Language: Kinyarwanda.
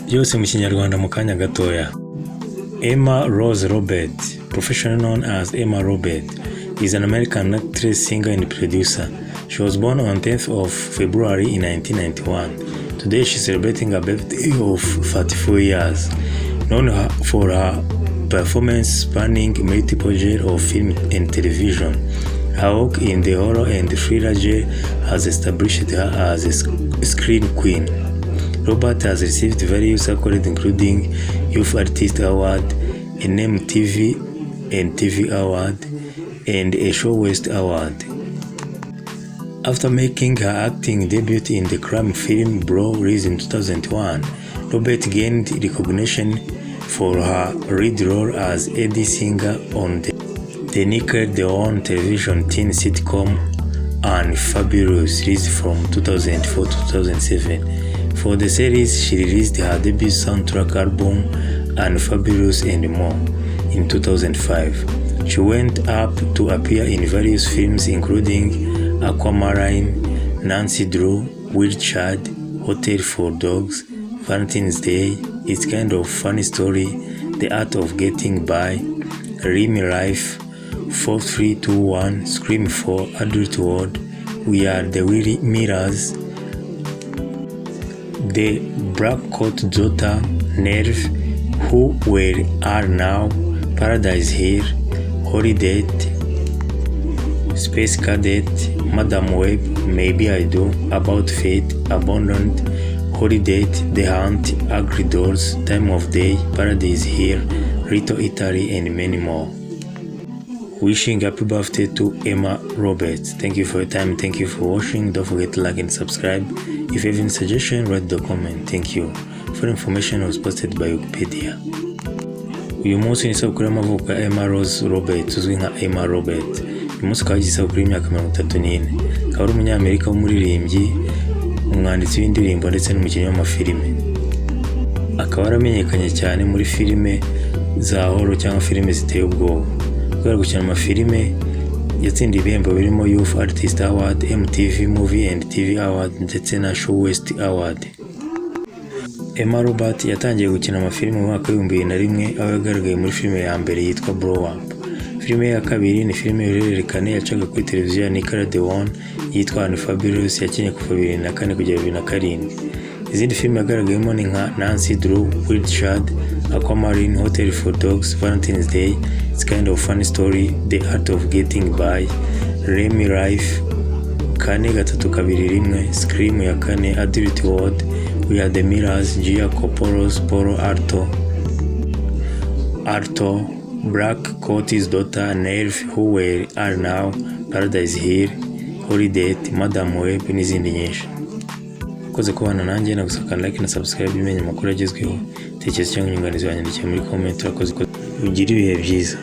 Byose mu Kinyarwanda Mukanya gatoya. Emma Rose Robert, professionally known as Emma Robert, is an American actress, singer, and producer. She was born on 10th of February in 1991. Today she's celebrating a birthday of 44 years. Known for her performance spanning multiple genres of film and television, her work in the horror and thriller genre has established her as a screen queen. Robert has received various accolades including Youth Artist Award, an MTV and TV Award, and a ShoWest Award. After making her acting debut in the crime film Bro released in 2001, Robert gained recognition for her lead role as Eddie Singer on the Nickelodeon television teen sitcom Unfabulous, released from 2004 to 2007. For the series, she released her debut soundtrack album Unfabulous and More in 2005. She went up to appear in various films including Aquamarine, Nancy Drew, Wild Child, Hotel for Dogs, Valentine's Day, It's Kind of Funny Story, The Art of Getting By, Ririmbyi Life, 4321, Scream 4, Adult World, We Are the Mirrors, The Black Coat Daughter, Nerve, Who Where Are Now, Paradise Here, Holiday, Space Cadet, Madam Web, Maybe I Do, About Fate, Abandoned, Holiday, The Hunt, Ugly Doors, Time of Day, Paradise Here, Little Italy, and many more. Wishing happy birthday to Emma Roberts. Thank you for your time. Thank you for watching. Don't forget to like and subscribe. If you have any suggestion, write the comment. Thank you. For information was posted by Wikipedia. Uyu munsi ni isabukuru y'amavuko ya Emma Rose Robert, uzwi nka Emma Robert. Uyu munsi akaba isabukuru y'imyaka 34. Akaba ari umunyamerika w'umuririmbyi, umwanditsi w'indirimbo ndetse n'umukinnyi w'amafilime. Akaba yaramenyekanye cyane muri filime za horror cyangwa filime ziteye ubwoba. Kubera gukina amafilime yatsindiye ibihembo birimo Youth Artist Award, MTV Movie and TV Award ndetse na ShoWest Award. Emma Robert yatangiye gukina amafilime mu mwaka w'2001 aho yagaragaye muri filime ya mbere yitwa Blow Up. Filime ya kabiri ni filime y'uruhererekane yacaga kuri televiziyo ya Nickelodeon yitwa Unfabulous yakinnye kuva 2004 kugera 2007. Izindi filime yagaragayemo ni nka Nancy Drew, Wild Child, Aquamarine, Hotel for Dogs, Valentine's Day, It's Kind of Funny Story, The Art of Getting By, Ririmbyi Life, Kane gatatu kabiri rimwe, Scream ya kane, Adult World, We Are the Mirrors, Gia Coporos, Poro Arto, Black Coat's Daughter, Nerve, Who Where Are Now, Paradise Here, Holiday, Madam Web n'izindi nyinshi. Koze kubana nanjye nagusakana like na subscribe bimenye amakuru agezweho. Tekereza cyangwa inyunganizi wanyandikiye muri comment. Urakoze, ugira ibihe byiza.